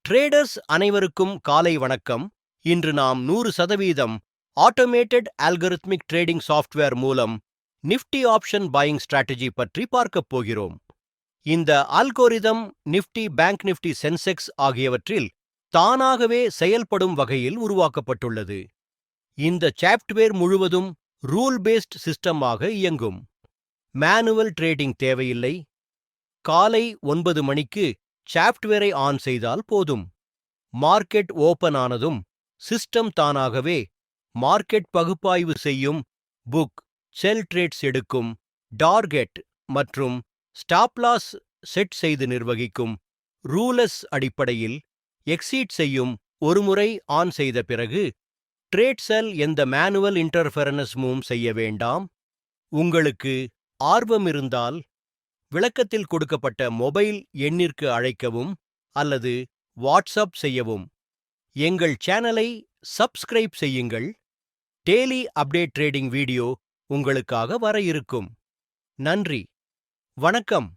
Traders அனைவருக்கும் காலை வணக்கம். இன்று நாம் 100% ஆட்டோமேட்டட் அல்கரித்மிக் ட்ரேடிங் சாஃப்ட்வேர் மூலம் நிஃப்டி ஆப்ஷன் பையிங் ஸ்ட்ராட்டஜி பற்றி பார்க்கப் போகிறோம். இந்த algorithm Nifty, bank Nifty, Sensex ஆகியவற்றில் தானாகவே செயல்படும் வகையில் உருவாக்கப்பட்டுள்ளது. இந்த சாஃப்ட்வேர் முழுவதும் ரூல் பேஸ்ட் சிஸ்டமாக இயங்கும். மேனுவல் ட்ரேடிங் தேவையில்லை. காலை 9 மணிக்கு சாஃப்ட்வேரை ஆன் செய்தால் போதும். மார்க்கெட் ஓபன் ஆனதும் சிஸ்டம் தானாகவே மார்க்கெட் பகுப்பாய்வு செய்யும், புக், செல் ட்ரேட்ஸ் எடுக்கும், டார்கெட் மற்றும் ஸ்டாப் லாஸ் செட் செய்து நிர்வகிக்கும். ரூலஸ் அடிப்படையில் எக்ஸீட் செய்யும். ஒருமுறை ஆன் செய்த பிறகு ட்ரேட் செல் எந்த மேனுவல் இன்டர்ஃபெரன்ஸும் செய்ய வேண்டாம். உங்களுக்கு ஆர்வம் இருந்தால் விளக்கத்தில் கொடுக்கப்பட்ட மொபைல் எண்ணிற்கு அழைக்கவும் அல்லது வாட்ஸ்அப் செய்யவும். எங்கள் சேனலை சப்ஸ்கிரைப் செய்யுங்கள். டெய்லி அப்டேட் ட்ரேடிங் வீடியோ உங்களுக்காக வர இருக்கும். நன்றி, வணக்கம்.